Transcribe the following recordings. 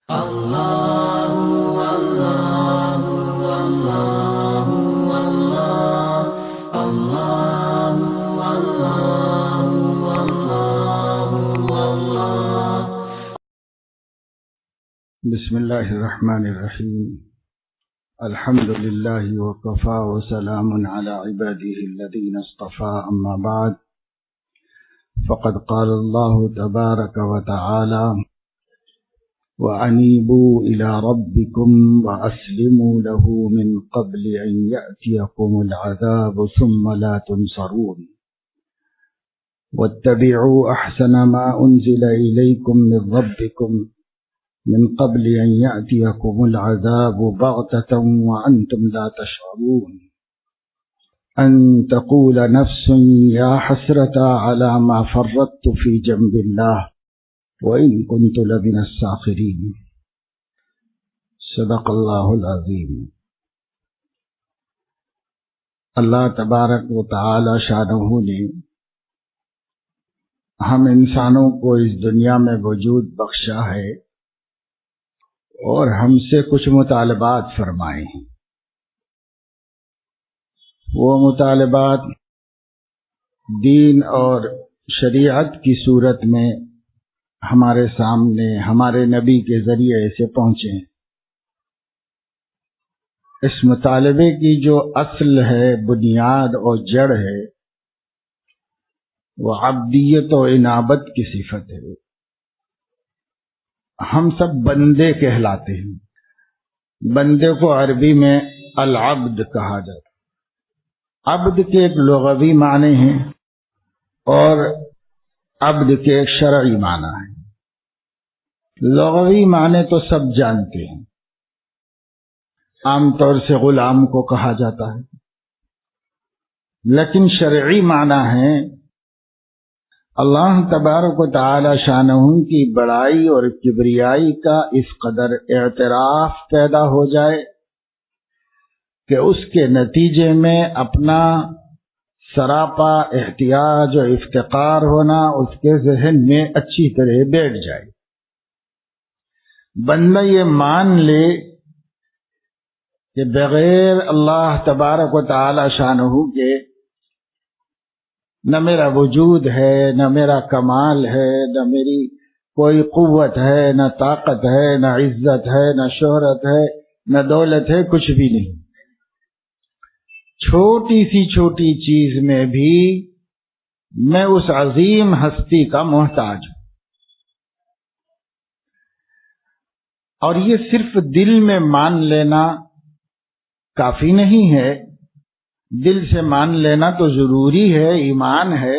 بسم اللہ الرحمن الرحیم الحمد للہ وکفى وسلام علی عباده الذین اصطفى اما بعد فقد قال اللہ تبارک وتعالی وَأَنِيبُوا إِلَى رَبِّكُمْ وَأَسْلِمُوا لَهُ مِنْ قَبْلِ أَنْ يَأْتِيَكُمُ الْعَذَابُ ثُمَّ لَا تُنْصَرُونَ وَاتَّبِعُوا أَحْسَنَ مَا أُنْزِلَ إِلَيْكُمْ مِنْ رَبِّكُمْ من قبل أن يأتيكم العذاب بغتة وأنتم لا تشعرون أن تقول نفس يا حسرة على ما فرطت في جنب الله وإن كنت لمن الساخرين صدق اللہ العظیم۔ اللہ تبارک و تعالی شانہ نے ہم انسانوں کو اس دنیا میں وجود بخشا ہے اور ہم سے کچھ مطالبات فرمائے ہیں۔ وہ مطالبات دین اور شریعت کی صورت میں ہمارے سامنے ہمارے نبی کے ذریعے سے پہنچے ہیں۔ اس مطالبے کی جو اصل ہے، بنیاد اور جڑ ہے، وہ عبدیت و انابت کی صفت ہے۔ ہم سب بندے کہلاتے ہیں۔ بندے کو عربی میں العبد کہا جاتا ہے۔ عبد کے ایک لغوی معنی ہیں اور عبد کے ایک شرعی معنی ہیں۔ لغوی معنی تو سب جانتے ہیں، عام طور سے غلام کو کہا جاتا ہے، لیکن شرعی معنی ہے اللہ تبارک و تعالی شانہ کی بڑائی اور کبریائی کا اس قدر اعتراف پیدا ہو جائے کہ اس کے نتیجے میں اپنا سراپا احتیاج و افتقار ہونا اس کے ذہن میں اچھی طرح بیٹھ جائے۔ بندہ یہ مان لے کہ بغیر اللہ تبارک و تعالی شانہ کے نہ میرا وجود ہے، نہ میرا کمال ہے، نہ میری کوئی قوت ہے، نہ طاقت ہے، نہ عزت ہے، نہ شہرت ہے، نہ دولت ہے، کچھ بھی نہیں۔ چھوٹی سی چھوٹی چیز میں بھی میں اس عظیم ہستی کا محتاج ہوں۔ اور یہ صرف دل میں مان لینا کافی نہیں ہے، دل سے مان لینا تو ضروری ہے، ایمان ہے،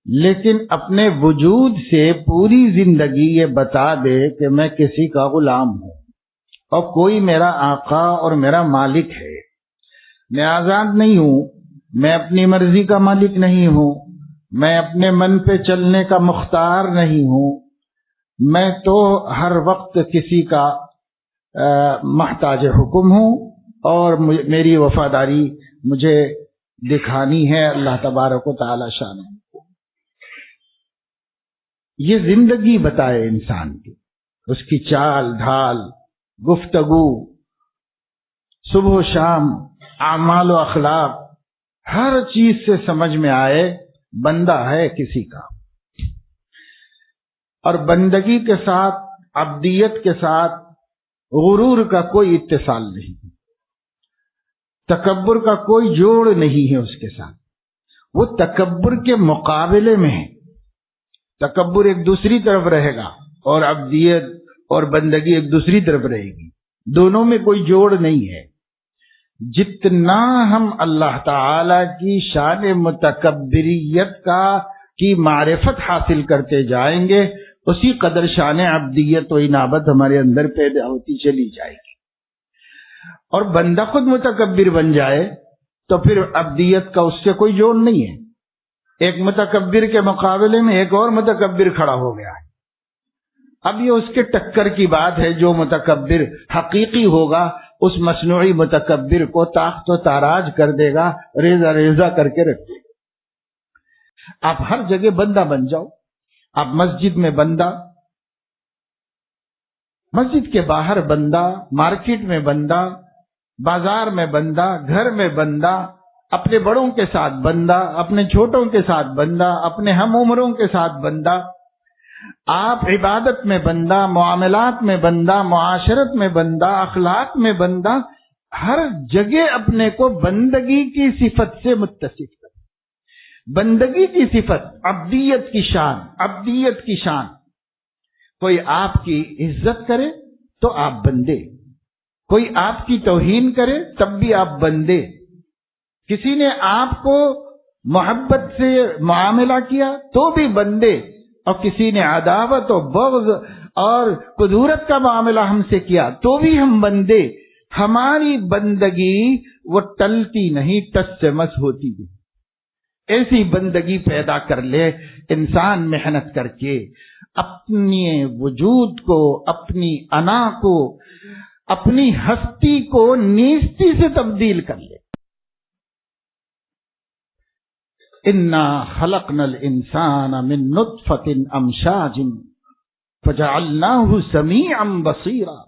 لیکن اپنے وجود سے پوری زندگی یہ بتا دے کہ میں کسی کا غلام ہوں اور کوئی میرا آقا اور میرا مالک ہے۔ میں آزاد نہیں ہوں، میں اپنی مرضی کا مالک نہیں ہوں، میں اپنے من پہ چلنے کا مختار نہیں ہوں، میں تو ہر وقت کسی کا محتاج حکم ہوں اور میری وفاداری مجھے دکھانی ہے اللہ تبارک و تعالی شانہ کو۔ یہ زندگی بتائے انسان کی، اس کی چال ڈھال، گفتگو، صبح و شام، اعمال و اخلاق، ہر چیز سے سمجھ میں آئے بندہ ہے کسی کا۔ اور بندگی کے ساتھ، عبدیت کے ساتھ غرور کا کوئی اتصال نہیں، تکبر کا کوئی جوڑ نہیں ہے اس کے ساتھ۔ وہ تکبر کے مقابلے میں ہے، تکبر ایک دوسری طرف رہے گا اور عبدیت اور بندگی ایک دوسری طرف رہے گی، دونوں میں کوئی جوڑ نہیں ہے۔ جتنا ہم اللہ تعالی کی شان متکبریت کی معرفت حاصل کرتے جائیں گے، اسی قدر شان عبدیت و انابت ہمارے اندر پیدا ہوتی چلی جائے گی۔ اور بندہ خود متکبر بن جائے تو پھر عبدیت کا اس سے کوئی جوڑ نہیں ہے۔ ایک متکبر کے مقابلے میں ایک اور متکبر کھڑا ہو گیا ہے، اب یہ اس کے ٹکر کی بات ہے۔ جو متکبر حقیقی ہوگا اس مصنوعی متکبر کو تاخت و تاراج کر دے گا، ریزہ ریزہ کر کے رکھ دے گا۔ آپ ہر جگہ بندہ بن جاؤ، آپ مسجد میں بندہ، مسجد کے باہر بندہ، مارکیٹ میں بندہ، بازار میں بندہ، گھر میں بندہ، اپنے بڑوں کے ساتھ بندہ، اپنے چھوٹوں کے ساتھ بندہ، اپنے ہم عمروں کے ساتھ بندہ، آپ عبادت میں بندہ، معاملات میں بندہ، معاشرت میں بندہ، اخلاق میں بندہ، ہر جگہ اپنے کو بندگی کی صفت سے متصف کریں۔ بندگی کی صفت، عبدیت کی شان، عبدیت کی شان۔ کوئی آپ کی عزت کرے تو آپ بندے، کوئی آپ کی توہین کرے تب بھی آپ بندے، کسی نے آپ کو محبت سے معاملہ کیا تو بھی بندے، اور کسی نے عداوت و بغض اور کدورت کا معاملہ ہم سے کیا تو بھی ہم بندے۔ ہماری بندگی وہ ٹلتی نہیں، ٹس سے مس ہوتی ہے۔ ایسی بندگی پیدا کر لے انسان محنت کر کے، اپنی وجود کو، اپنی انا کو، اپنی ہستی کو نیستی سے تبدیل کر لے۔ انا خلقنا الانسان من نطفۃ امشاج فجعلناہ سمیعا بصیرا۔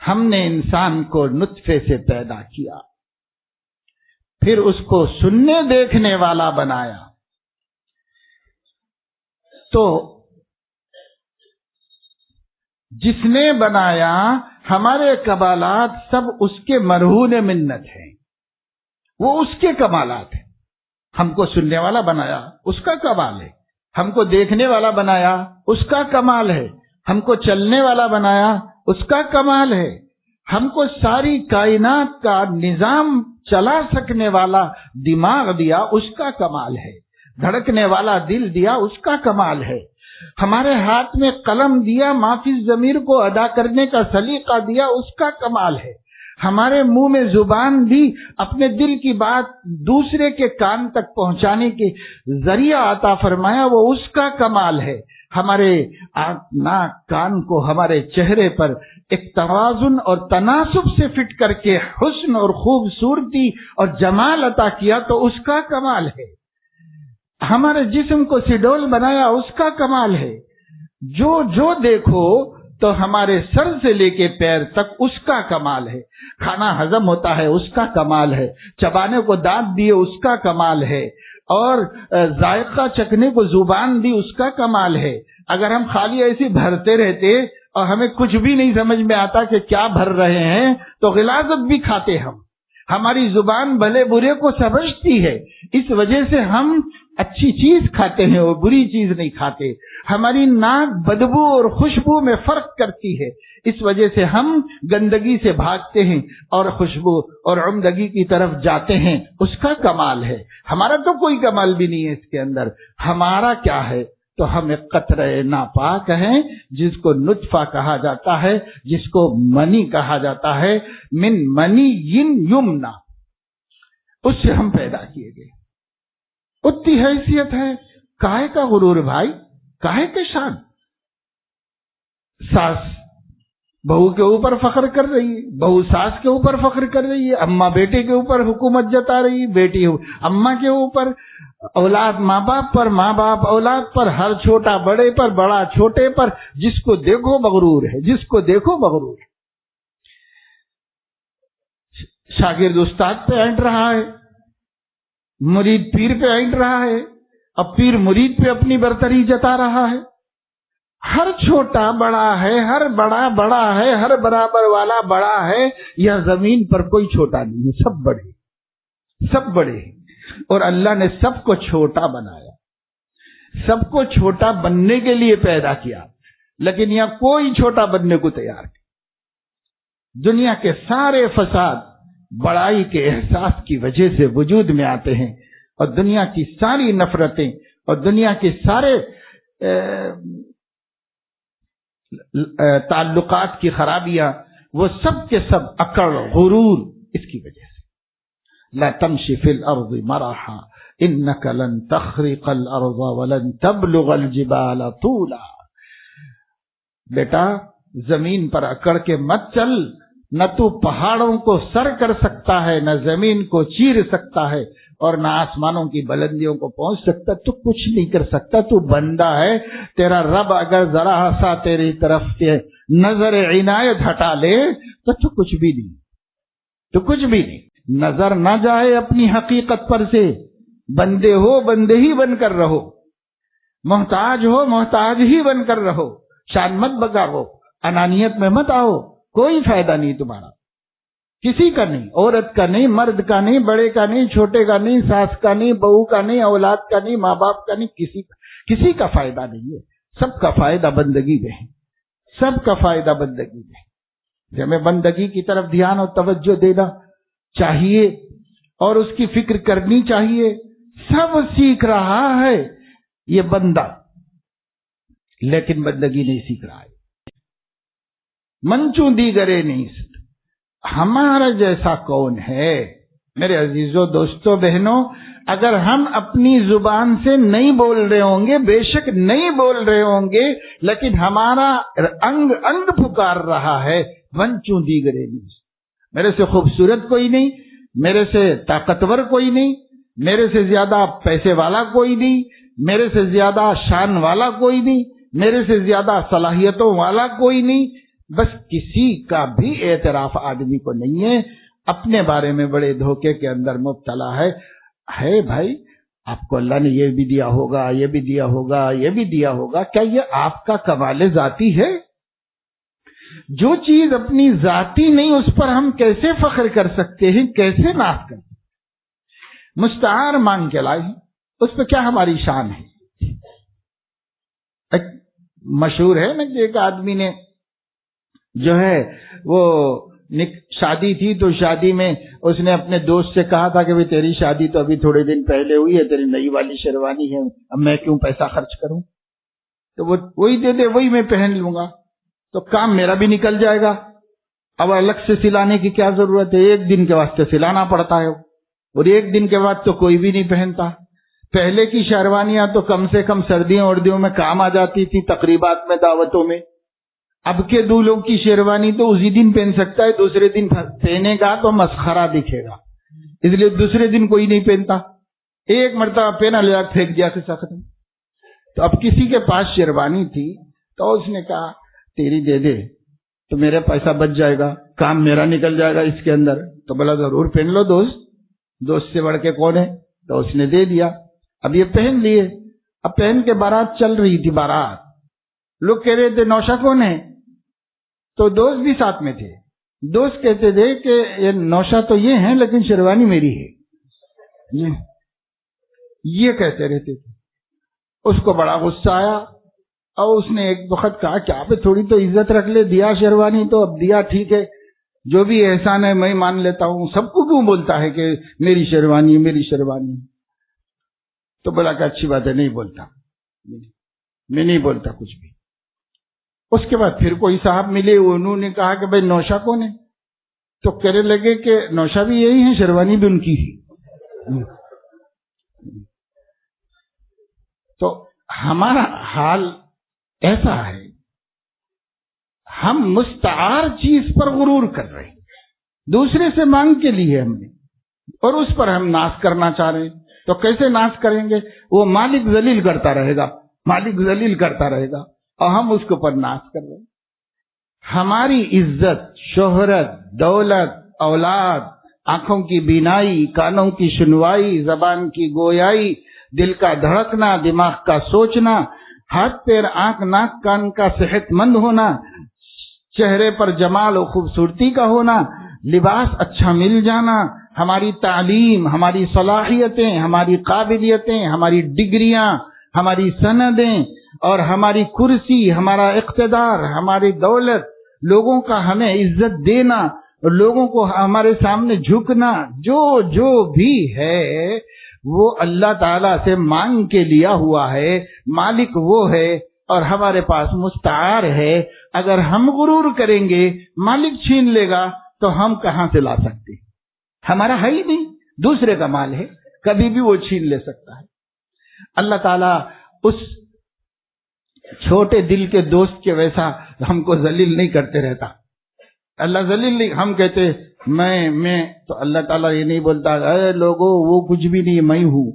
ہم نے انسان کو نطفے سے پیدا کیا، پھر اس کو سننے دیکھنے والا بنایا۔ تو جس نے بنایا، ہمارے کمالات سب اس کے مرہون منت ہیں، وہ اس کے کمالات ہیں۔ ہم کو سننے والا بنایا، اس کا کمال ہے۔ ہم کو دیکھنے والا بنایا، اس کا کمال ہے۔ ہم کو چلنے والا بنایا، اس کا کمال ہے۔ ہم کو ساری کائنات کا نظام چلا سکنے والا دماغ دیا، اس کا کمال ہے۔ دھڑکنے والا دل دیا، اس کا کمال ہے۔ ہمارے ہاتھ میں قلم دیا، مافی الضمیر کو ادا کرنے کا سلیقہ دیا، اس کا کمال ہے۔ ہمارے منہ میں زبان بھی اپنے دل کی بات دوسرے کے کان تک پہنچانے کے ذریعہ عطا فرمایا، وہ اس کا کمال ہے۔ ہمارے ناک کان کو ہمارے چہرے پر ایک توازن اور تناسب سے فٹ کر کے حسن اور خوبصورتی اور جمال عطا کیا، تو اس کا کمال ہے۔ ہمارے جسم کو سڈول بنایا، اس کا کمال ہے۔ جو دیکھو تو ہمارے سر سے لے کے پیر تک اس کا کمال ہے۔ کھانا ہضم ہوتا ہے، اس کا کمال ہے۔ چبانے کو دانت دیے، اس کا کمال ہے۔ اور ذائقہ چکھنے کو زبان دی، اس کا کمال ہے۔ اگر ہم خالی ایسے بھرتے رہتے اور ہمیں کچھ بھی نہیں سمجھ میں آتا کہ کیا بھر رہے ہیں، تو غلاظت بھی کھاتے ہم۔ ہماری زبان بھلے برے کو سمجھتی ہے، اس وجہ سے ہم اچھی چیز کھاتے ہیں اور بری چیز نہیں کھاتے۔ ہماری ناک بدبو اور خوشبو میں فرق کرتی ہے، اس وجہ سے ہم گندگی سے بھاگتے ہیں اور خوشبو اور عمدگی کی طرف جاتے ہیں۔ اس کا کمال ہے۔ ہمارا تو کوئی کمال بھی نہیں ہے اس کے اندر۔ ہمارا کیا ہے؟ تو ہم ایک قطرہ ناپاک ہیں، جس کو نطفہ کہا جاتا ہے، جس کو منی کہا جاتا ہے، من منی یمنا، اس سے ہم پیدا کیے گئے۔ اتنی حیثیت ہے، کاہے کا غرور بھائی، کاہے کے شان؟ ساس بہو کے اوپر فخر کر رہی ہے، بہو ساس کے اوپر فخر کر رہی ہے، اماں بیٹے کے اوپر حکومت جتا رہی ہے، بیٹی اماں کے اوپر، اولاد ماں باپ پر، ماں باپ اولاد پر، ہر چھوٹا بڑے پر، بڑا چھوٹے پر، جس کو دیکھو مغرور ہے، جس کو دیکھو مغرور ہے۔ شاگرد استاد پہ اینٹ رہا ہے، مرید پیر پہ اینٹ رہا ہے، اب پیر مرید پہ اپنی برتری جتا رہا ہے۔ ہر چھوٹا بڑا ہے، ہر بڑا بڑا ہے، ہر برابر والا بڑا ہے۔ یہ زمین پر کوئی چھوٹا نہیں ہے، سب بڑے، سب بڑے ہیں۔ اور اللہ نے سب کو چھوٹا بنایا، سب کو چھوٹا بننے کے لیے پیدا کیا، لیکن یہاں کوئی چھوٹا بننے کو تیار نہیں۔ دنیا کے سارے فساد بڑائی کے احساس کی وجہ سے وجود میں آتے ہیں، اور دنیا کی ساری نفرتیں اور دنیا کے سارے تعلقات کی خرابیاں، وہ سب کے سب اکڑ غرور اس کی وجہ سے۔ لا تمشي في الارض مرحا انك لن تخرق الارض ولن تبلغ الجبال طولا۔ بیٹا زمین پر اکڑ کے مت چل، نہ تو پہاڑوں کو سر کر سکتا ہے، نہ زمین کو چیر سکتا ہے، اور نہ آسمانوں کی بلندیوں کو پہنچ سکتا، تو کچھ نہیں کر سکتا، تو بندہ ہے۔ تیرا رب اگر ذرا سا تیری طرف سے نظر عنایت ہٹا لے تو کچھ بھی نہیں، تو کچھ بھی نہیں۔ نظر نہ جائے اپنی حقیقت پر سے، بندے ہو بندے ہی بن کر رہو، محتاج ہو محتاج ہی بن کر رہو، شان مت بگاڑو، انانیت میں مت آؤ، کوئی فائدہ نہیں تمہارا، کسی کا نہیں، عورت کا نہیں، مرد کا نہیں، بڑے کا نہیں، چھوٹے کا نہیں، ساس کا نہیں، بہو کا نہیں، اولاد کا نہیں، ماں باپ کا نہیں، کسی کا فائدہ نہیں ہے۔ سب کا فائدہ بندگی میں ہے، سب کا فائدہ بندگی میں ہے۔ ہمیں بندگی کی طرف دھیان اور توجہ دینا چاہیے اور اس کی فکر کرنی چاہیے۔ سب سیکھ رہا ہے یہ بندہ، لیکن بندگی نہیں سیکھ رہا ہے۔ منچوں دیگرے نیست، ہمارا جیسا کون ہے؟ میرے عزیزوں، دوستوں، بہنوں، اگر ہم اپنی زبان سے نہیں بول رہے ہوں گے، بے شک نہیں بول رہے ہوں گے، لیکن ہمارا انگ انگ پکار رہا ہے، منچوں دیگرے نیست، میرے سے خوبصورت کوئی نہیں، میرے سے طاقتور کوئی نہیں، میرے سے زیادہ پیسے والا کوئی نہیں، میرے سے زیادہ شان والا کوئی نہیں، میرے سے زیادہ صلاحیتوں والا کوئی نہیں۔ بس کسی کا بھی اعتراف آدمی کو نہیں ہے، اپنے بارے میں بڑے دھوکے کے اندر مبتلا ہے بھائی، آپ کو اللہ نے یہ بھی دیا ہوگا، یہ بھی دیا ہوگا، یہ بھی دیا ہوگا، کیا یہ آپ کا کمال ذاتی ہے؟ جو چیز اپنی ذاتی نہیں، اس پر ہم کیسے فخر کر سکتے ہیں، کیسے ناز کر سکتے ہیں؟ مستعار مانگ کے لائے، اس پہ کیا ہماری شان ہے؟ ایک مشہور ہے نا کہ ایک آدمی نے جو ہے وہ شادی تھی، تو شادی میں اس نے اپنے دوست سے کہا تھا کہ بھئی تیری شادی تو ابھی تھوڑے دن پہلے ہوئی ہے، تیری نئی والی شیروانی ہے، اب میں کیوں پیسہ خرچ کروں، تو وہ وہی دے دے، وہی میں پہن لوں گا، تو کام میرا بھی نکل جائے گا، اب الگ سے سلانے کی کیا ضرورت ہے؟ ایک دن کے واسطے سلانا پڑتا ہے، اور ایک دن کے بعد تو کوئی بھی نہیں پہنتا۔ پہلے کی شیروانیاں تو کم سے کم سردیوں اردیوں میں کام آ جاتی تھی، تقریبات میں، دعوتوں میں۔ اب کے دولوں کی شیروانی تو اسی دن پہن سکتا ہے، دوسرے دن پہنے گا تو مسخرہ دکھے گا، اس لیے دوسرے دن کوئی نہیں پہنتا، ایک مرتبہ پہنا لیا پھینک دیا، قصہ ختم۔ تو اب کسی کے پاس شیروانی تھی تو اس نے کہا تیری دے دے تو میرا پیسہ بچ جائے گا، کام میرا نکل جائے گا اس کے اندر، تو بولا ضرور پہن لو دوست سے بڑھ کے کون ہے؟ تو اس نے دے دیا، اب یہ پہن لیے، اب پہن کے بارات چل رہی تھی، بارات لوگ کہہ رہے تھے نوشا کون ہے؟ تو دوست بھی ساتھ میں تھے، دوست کہتے تھے کہ یہ نوشا تو یہ ہیں لیکن شیروانی میری ہے، یہ کہتے رہتے تھے۔ اس کو بڑا غصہ آیا اور اس نے ایک وقت کہا کہ آپ تھوڑی تو عزت رکھ لے، دیا شیروانی تو اب دیا، ٹھیک ہے، جو بھی احسان ہے میں مان لیتا ہوں، سب کو کیوں بولتا ہے کہ میری شیروانی میری شیروانی؟ تو بولا کہ اچھی بات ہے، نہیں بولتا، میں نہیں بولتا کچھ بھی۔ اس کے بعد پھر کوئی صاحب ملے، انہوں نے کہا کہ بھائی نوشا کون ہے؟ تو کہنے لگے کہ نوشا بھی یہی ہے، شیروانی بھی ان کی ہی۔ تو ہمارا حال ایسا ہے، ہم مستعار چیز پر غرور کر رہے ہیں، دوسرے سے مانگ کے لیے ہم نے، اور اس پر ہم ناز کرنا چاہ رہے ہیں۔ تو کیسے ناز کریں گے؟ وہ مالک ذلیل کرتا رہے گا، مالک ذلیل کرتا رہے گا، اور ہم اس کے اوپر ناز کر رہے ہیں۔ ہماری عزت، شہرت، دولت، اولاد، آنکھوں کی بینائی، کانوں کی سنوائی، زبان کی گویائی، دل کا دھڑکنا، دماغ کا سوچنا، ہاتھ پیر آنکھ ناک کان کا صحت مند ہونا، چہرے پر جمال و خوبصورتی کا ہونا، لباس اچھا مل جانا، ہماری تعلیم، ہماری صلاحیتیں، ہماری قابلیتیں، ہماری ڈگریاں، ہماری سندیں اور ہماری کرسی، ہمارا اقتدار، ہماری دولت، لوگوں کا ہمیں عزت دینا، لوگوں کو ہمارے سامنے جھکنا، جو بھی ہے وہ اللہ تعالیٰ سے مانگ کے لیا ہوا ہے، مالک وہ ہے اور ہمارے پاس مستعار ہے۔ اگر ہم غرور کریں گے مالک چھین لے گا تو ہم کہاں سے لا سکتے؟ ہمارا ہے ہی نہیں، دوسرے کا مال ہے، کبھی بھی وہ چھین لے سکتا ہے۔ اللہ تعالیٰ اس چھوٹے دل کے دوست کے ویسا ہم کو ذلیل نہیں کرتے رہتا، اللہ ذلیل نہیں. ہم کہتے میں تو اللہ تعالیٰ یہ نہیں بولتا اے لوگوں وہ کچھ بھی نہیں میں ہوں،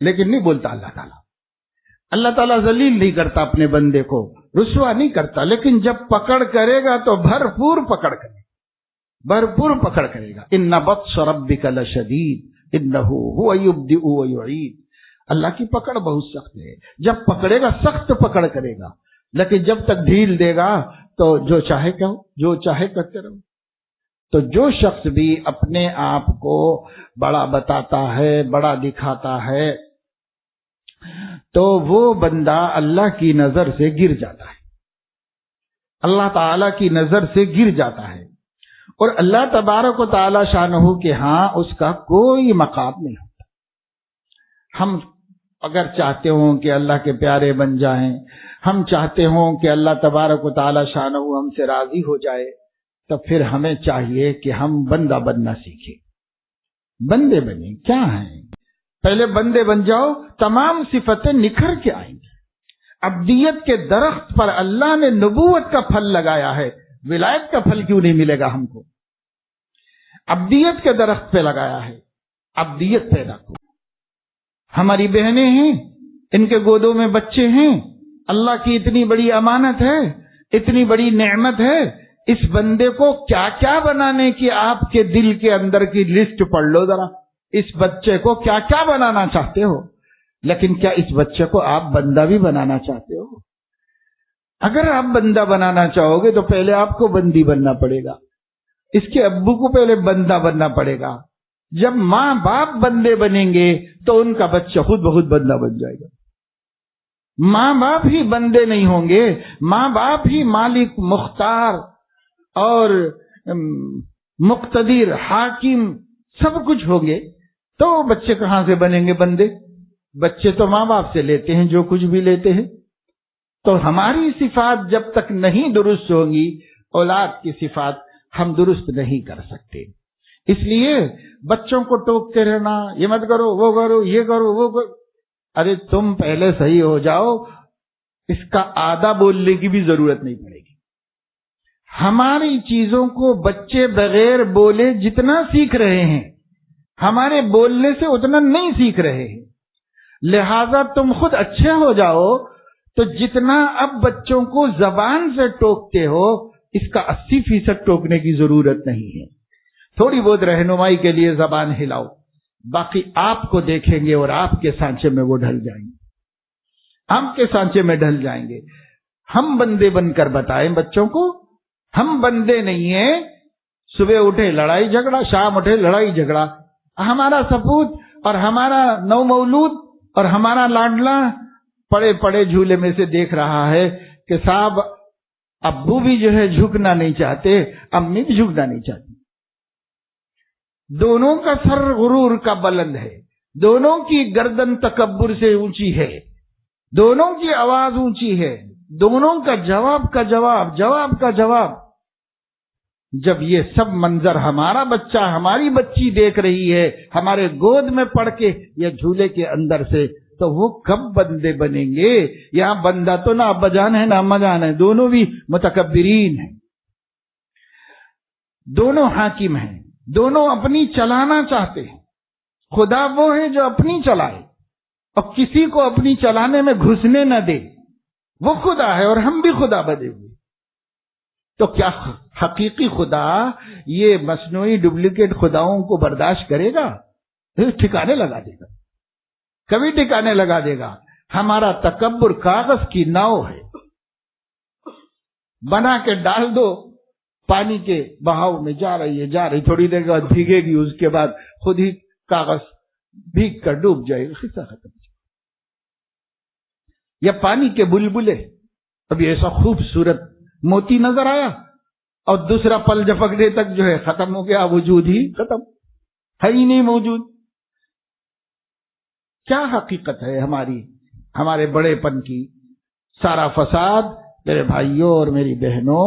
لیکن نہیں بولتا اللہ تعالیٰ. اللہ تعالیٰ ذلیل نہیں کرتا اپنے بندے کو، رسوا نہیں کرتا، لیکن جب پکڑ کرے گا تو بھرپور پکڑ کرے گا، بھرپور پکڑ کرے گا. ان بطش ربک لشدید انہ هو یبدئ ویعید. اللہ کی پکڑ بہت سخت ہے. جب پکڑے گا سخت پکڑ کرے گا، لیکن جب تک ڈھیل دے گا تو جو چاہے کہو، جو چاہے کرتے رہو. تو جو شخص بھی اپنے آپ کو بڑا بتاتا ہے، بڑا دکھاتا ہے، تو وہ بندہ اللہ کی نظر سے گر جاتا ہے، اللہ تعالی کی نظر سے گر جاتا ہے. اور اللہ تبارک و تعالی شانہ کے ہاں اس کا کوئی مقام نہیں ہوتا. ہم اگر چاہتے ہوں کہ اللہ کے پیارے بن جائیں، ہم چاہتے ہوں کہ اللہ تبارک و تعالی شانہ ہم سے راضی ہو جائے، تو پھر ہمیں چاہیے کہ ہم بندہ بننا سیکھیں. بندے بنیں. کیا ہیں؟ پہلے بندے بن جاؤ، تمام صفتیں نکھر کے آئیں گی. عبدیت کے درخت پر اللہ نے نبوت کا پھل لگایا ہے، ولایت کا پھل کیوں نہیں ملے گا ہم کو؟ عبدیت کے درخت پہ لگایا ہے. عبدیت پیدا کرو. ہماری بہنیں ہیں، ان کے گودوں میں بچے ہیں، اللہ کی اتنی بڑی امانت ہے، اتنی بڑی نعمت ہے. اس بندے کو کیا کیا بنانے کی آپ کے دل کے اندر کی لسٹ پڑھ لو ذرا. اس بچے کو کیا کیا بنانا چاہتے ہو، لیکن کیا اس بچے کو آپ بندہ بھی بنانا چاہتے ہو؟ اگر آپ بندہ بنانا چاہو گے تو پہلے آپ کو بندی بننا پڑے گا. اس کے ابو کو پہلے بندہ بننا پڑے گا. جب ماں باپ بندے بنیں گے تو ان کا بچہ خود بخود بندہ بن جائے گا. ماں باپ ہی بندے نہیں ہوں گے، ماں باپ ہی مالک، مختار اور مقتدر، حاکم سب کچھ ہوں گے، تو بچے کہاں سے بنیں گے بندے؟ بچے تو ماں باپ سے لیتے ہیں جو کچھ بھی لیتے ہیں. تو ہماری صفات جب تک نہیں درست ہوں گی، اولاد کی صفات ہم درست نہیں کر سکتے. اس لیے بچوں کو ٹوکتے رہنا، یہ مت کرو، وہ کرو، یہ کرو، وہ کرو. ارے تم پہلے صحیح ہو جاؤ، اس کا آدھا بولنے کی بھی ضرورت نہیں پڑے گی. ہماری چیزوں کو بچے بغیر بولے جتنا سیکھ رہے ہیں، ہمارے بولنے سے اتنا نہیں سیکھ رہے ہیں. لہذا تم خود اچھے ہو جاؤ، تو جتنا اب بچوں کو زبان سے ٹوکتے ہو، اس کا 80% ٹوکنے کی ضرورت نہیں ہے. تھوڑی بہت رہنمائی کے لیے زبان ہلاؤ، باقی آپ کو دیکھیں گے اور آپ کے سانچے میں وہ ڈھل جائیں گے، آپ کے سانچے میں ڈھل جائیں گے. ہم بندے بن کر بتائیں بچوں کو، ہم بندے نہیں ہیں. صبح اٹھے لڑائی جھگڑا، شام اٹھے لڑائی جھگڑا. ہمارا سپوت اور ہمارا نو مولود اور ہمارا لاڈلا پڑے پڑے جھولے میں سے دیکھ رہا ہے کہ صاحب ابو بھی جو ہے جھکنا نہیں چاہتے، امی بھی جھکنا نہیں چاہتی. دونوں کا سر غرور کا بلند ہے، دونوں کی گردن تکبر سے اونچی ہے، دونوں کی آواز اونچی ہے، دونوں کا جواب کا جواب، جواب کا جواب. جب یہ سب منظر ہمارا بچہ، ہماری بچی دیکھ رہی ہے ہمارے گود میں پڑ کے یا جھولے کے اندر سے، تو وہ کب بندے بنیں گے؟ یہاں بندہ تو نہ ابا جان ہے نہ اما جان ہے، دونوں بھی متکبرین ہیں، دونوں حاکم ہیں، دونوں اپنی چلانا چاہتے ہیں. خدا وہ ہے جو اپنی چلائے اور کسی کو اپنی چلانے میں گھسنے نہ دے. وہ خدا ہے اور ہم بھی خدا بنے ہوئے. تو کیا حقیقی خدا یہ مصنوعی ڈپلیکیٹ خداؤں کو برداشت کرے گا؟ ٹھکانے لگا دے گا، کبھی ٹھکانے لگا دے گا. ہمارا تکبر کاغذ کی ناؤ ہے، بنا کے ڈال دو، پانی کے بہاؤ میں جا رہی ہے، جا رہی، تھوڑی دیر کے بعد بھیگے گی، اس کے بعد خود ہی کاغذ بھیگ کر ڈوب جائے گا، قصہ ختم. یا پانی کے بلبلے، ابھی ایسا خوبصورت موتی نظر آیا اور دوسرا پل جھپکنے تک جو ہے ختم ہو گیا، وجود ہی ختم، ہے ہی نہیں موجود. کیا حقیقت ہے ہمارے بڑے پن کی؟ سارا فساد میرے بھائیوں اور میری بہنوں،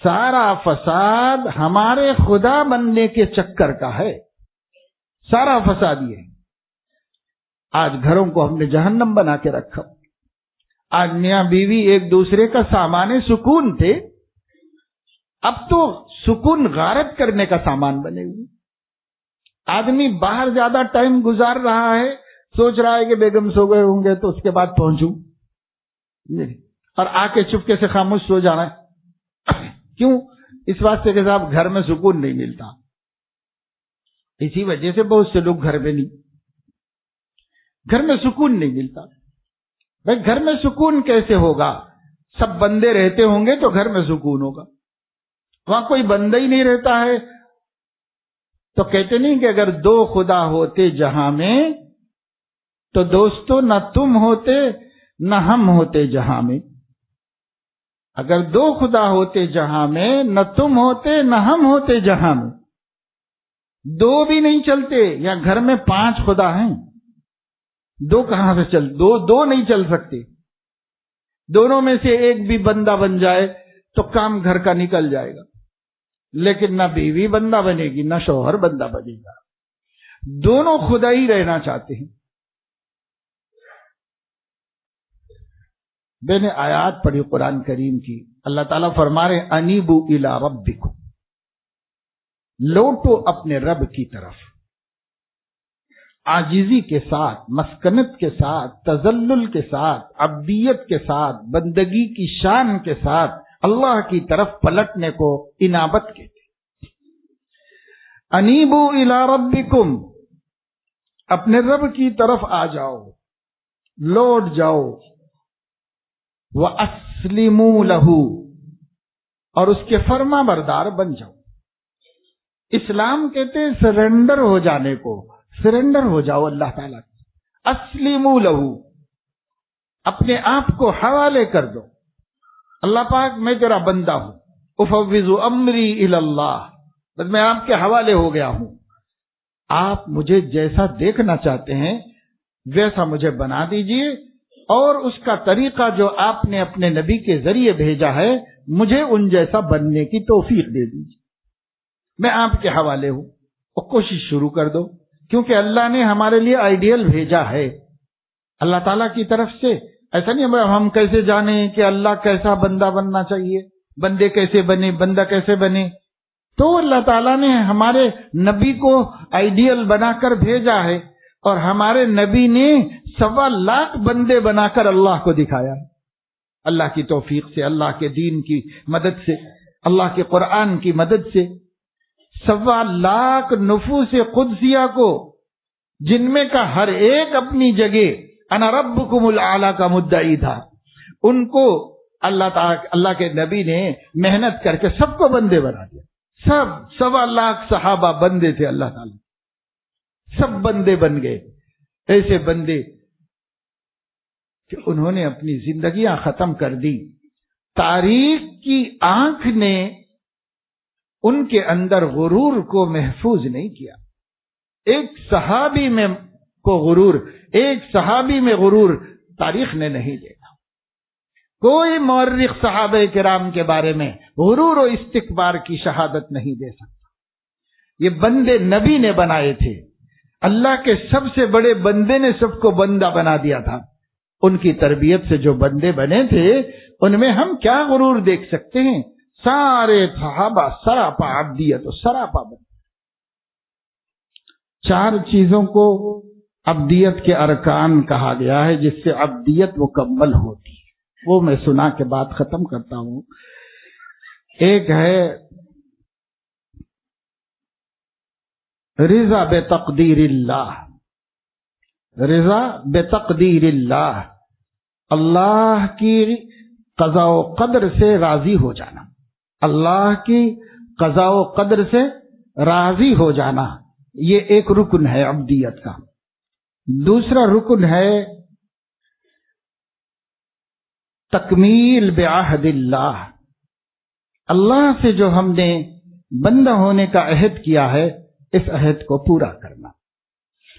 سارا فساد ہمارے خدا بننے کے چکر کا ہے. سارا فساد یہ ہے. آج گھروں کو ہم نے جہنم بنا کے رکھا. آج میاں بیوی ایک دوسرے کا سامان سکون تھے، اب تو سکون غارت کرنے کا سامان بنے ہوئے. آدمی باہر زیادہ ٹائم گزار رہا ہے، سوچ رہا ہے کہ بیگم سو گئے ہوں گے تو اس کے بعد پہنچوں، اور آ کے چپکے سے خاموش سو جانا ہے. کیوں؟ اس واسطے کہ صاحب گھر میں سکون نہیں ملتا. اسی وجہ سے بہت سے لوگ گھر میں سکون نہیں ملتا. بھائی گھر میں سکون کیسے ہوگا؟ سب بندے رہتے ہوں گے تو گھر میں سکون ہوگا. وہاں کوئی بندہ ہی نہیں رہتا ہے تو کہتے نہیں کہ اگر دو خدا ہوتے جہاں میں تو دوستو نہ تم ہوتے نہ ہم ہوتے جہاں میں. اگر دو خدا ہوتے جہاں میں، نہ تم ہوتے نہ ہم ہوتے جہاں میں. دو بھی نہیں چلتے، یا گھر میں 5 خدا ہیں، دو کہاں سے دو نہیں چل سکتے. دونوں میں سے ایک بھی بندہ بن جائے تو کام گھر کا نکل جائے گا، لیکن نہ بیوی بندہ بنے گی نہ شوہر بندہ بنے گا. دونوں خدا ہی رہنا چاہتے ہیں. میں نے آیات پڑھی قرآن کریم کی، اللہ تعالیٰ فرما رہے انیبو الی ربکم، لوٹو اپنے رب کی طرف، عاجزی کے ساتھ، مسکنت کے ساتھ، تذلل کے ساتھ، عبدیت کے ساتھ، بندگی کی شان کے ساتھ اللہ کی طرف پلٹنے کو انابت کہتے ہیں. انیبو الی ربکم، اپنے رب کی طرف آ جاؤ، لوٹ جاؤ. وَأَسْلِمُوا لَهُ، اور اس کے فرما بردار بن جاؤ. اسلام کہتے ہیں سرنڈر ہو جانے کو. سرنڈر ہو جاؤ اللہ تعالیٰ کو. اسلموا لہو، اپنے آپ کو حوالے کر دو. اللہ پاک میں تیرا بندہ ہوں، افوض امری الی اللہ، بس میں آپ کے حوالے ہو گیا ہوں. آپ مجھے جیسا دیکھنا چاہتے ہیں ویسا مجھے بنا دیجئے، اور اس کا طریقہ جو آپ نے اپنے نبی کے ذریعے بھیجا ہے مجھے ان جیسا بننے کی توفیق دے دیجیے. میں آپ کے حوالے ہوں، اور کوشش شروع کر دو، کیونکہ اللہ نے ہمارے لیے آئیڈیل بھیجا ہے اللہ تعالیٰ کی طرف سے. ایسا نہیں ہم کیسے جانیں کہ اللہ کیسا بندہ بننا چاہیے، بندے کیسے بنے، بندہ کیسے بنے. تو اللہ تعالیٰ نے ہمارے نبی کو آئیڈیل بنا کر بھیجا ہے، اور ہمارے نبی نے 1.25 لاکھ بندے بنا کر اللہ کو دکھایا. اللہ کی توفیق سے، اللہ کے دین کی مدد سے، اللہ کے قرآن کی مدد سے 1.25 لاکھ نفوس قدسیہ کو، جن میں کا ہر ایک اپنی جگہ انا ربکم الاعلی کا مدعی تھا، ان کو اللہ کے نبی نے محنت کر کے سب کو بندے بنا دیا. سب 1.25 لاکھ صحابہ بندے تھے، اللہ تعالی سب بندے بن گئے. ایسے بندے کہ انہوں نے اپنی زندگیاں ختم کر دی. تاریخ کی آنکھ نے ان کے اندر غرور کو محفوظ نہیں کیا. ایک صحابی میں غرور تاریخ نے نہیں دیکھا. کوئی مورخ صحابہ کرام کے بارے میں غرور و استکبار کی شہادت نہیں دے سکتا. یہ بندے نبی نے بنائے تھے. اللہ کے سب سے بڑے بندے نے سب کو بندہ بنا دیا تھا. ان کی تربیت سے جو بندے بنے تھے ان میں ہم کیا غرور دیکھ سکتے ہیں؟ سارے صحابہ سراپا عبدیت و سراپا بندے. 4 چیزوں کو عبدیت کے ارکان کہا گیا ہے جس سے عبدیت مکمل ہوتی ہے. وہ میں سنا کے بعد ختم کرتا ہوں. ایک ہے رضا بتقدیر اللہ. رضا بتقدیر اللہ، اللہ کی قضاء و قدر سے راضی ہو جانا. اللہ کی قضاء و قدر سے راضی ہو جانا، یہ ایک رکن ہے عبدیت کا. دوسرا رکن ہے تکمیل بعہد اللہ. اللہ سے جو ہم نے بندہ ہونے کا عہد کیا ہے اس عہد کو پورا کرنا.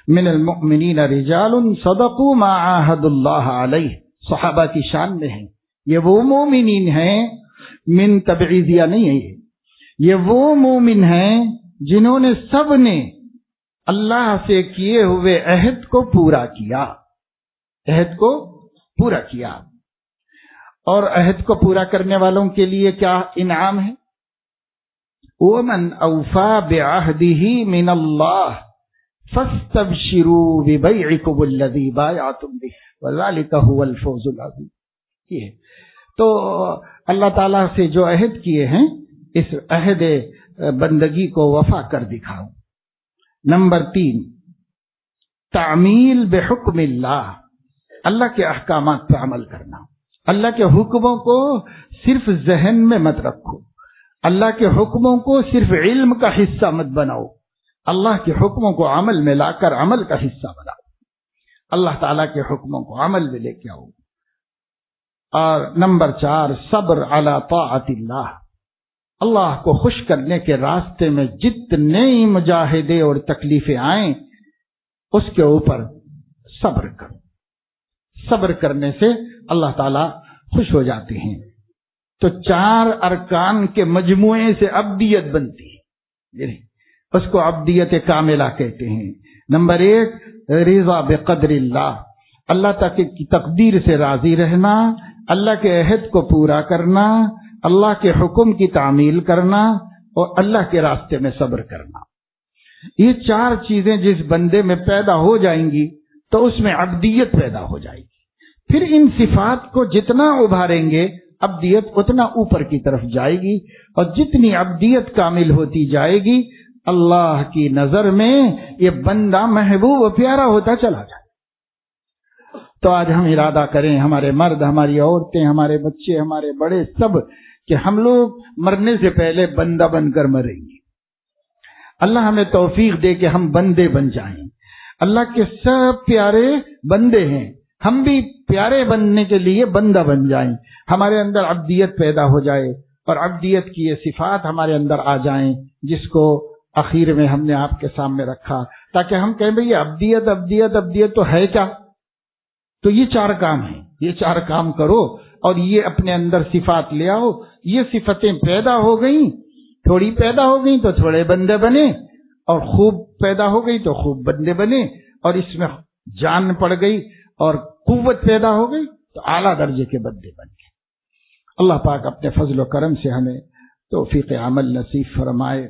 من المؤمنین رجال صدقوا ما عاہدوا اللہ علیہ، صحابہ کی شان میں ہیں. یہ وہ مومنین ہیں، من تبعیضیہ نہیں ہے، یہ وہ مومن ہیں جنہوں نے سب نے اللہ سے کیے ہوئے عہد کو پورا کیا. عہد کو پورا کیا. اور عہد کو پورا کرنے والوں کے لیے کیا انعام ہے؟ ومن اوفى بعهده من الله فاستبشروا ببيعكم الذي بايعتم به وذلك هو الفوز العظيم. یہ تو اللہ تعالیٰ سے جو عہد کیے ہیں اس عہد بندگی کو وفا کر دکھاؤ. نمبر 3 تعمیل بحکم اللہ، اللہ کے احکامات پر عمل کرنا. اللہ کے حکموں کو صرف ذہن میں مت رکھو، اللہ کے حکموں کو صرف علم کا حصہ مت بناؤ، اللہ کے حکموں کو عمل میں لا کر عمل کا حصہ بناؤ. اللہ تعالیٰ کے حکموں کو عمل میں لے کے آؤ. اور نمبر 4 صبر علی طاعت اللہ، اللہ کو خوش کرنے کے راستے میں جتنے مجاہدے اور تکلیفیں آئیں اس کے اوپر صبر کرو. صبر کرنے سے اللہ تعالیٰ خوش ہو جاتے ہیں. تو 4 ارکان کے مجموعے سے عبدیت بنتی ہے، اس کو عبدیت کاملہ کہتے ہیں. نمبر 1 رضا بقدر اللہ، اللہ تک کی تقدیر سے راضی رہنا، اللہ کے عہد کو پورا کرنا، اللہ کے حکم کی تعمیل کرنا اور اللہ کے راستے میں صبر کرنا. یہ 4 چیزیں جس بندے میں پیدا ہو جائیں گی تو اس میں عبدیت پیدا ہو جائے گی. پھر ان صفات کو جتنا ابھاریں گے عبدیت اتنا اوپر کی طرف جائے گی، اور جتنی عبدیت کامل ہوتی جائے گی اللہ کی نظر میں یہ بندہ محبوب و پیارا ہوتا چلا جائے. تو آج ہم ارادہ کریں، ہمارے مرد، ہماری عورتیں، ہمارے بچے، ہمارے بڑے، سب، کہ ہم لوگ مرنے سے پہلے بندہ بن کر مریں گے. اللہ ہمیں توفیق دے کہ ہم بندے بن جائیں. اللہ کے سب پیارے بندے ہیں، ہم بھی پیارے بننے کے لیے بندہ بن جائیں. ہمارے اندر عبدیت پیدا ہو جائے اور عبدیت کی یہ صفات ہمارے اندر آ جائیں جس کو اخیر میں ہم نے آپ کے سامنے رکھا، تاکہ ہم کہیں بھئی عبدیت عبدیت عبدیت تو ہے کیا؟ تو یہ 4 کام ہیں، یہ 4 کام کرو اور یہ اپنے اندر صفات لے آؤ. یہ صفتیں پیدا ہو گئیں، تھوڑی پیدا ہو گئیں تو تھوڑے بندے بنے، اور خوب پیدا ہو گئی تو خوب بندے بنے، اور اس میں جان پڑ گئی اور قوت پیدا ہو گئی تو اعلیٰ درجے کے بندے بن گئے. اللہ پاک اپنے فضل و کرم سے ہمیں توفیق عمل نصیب فرمائے.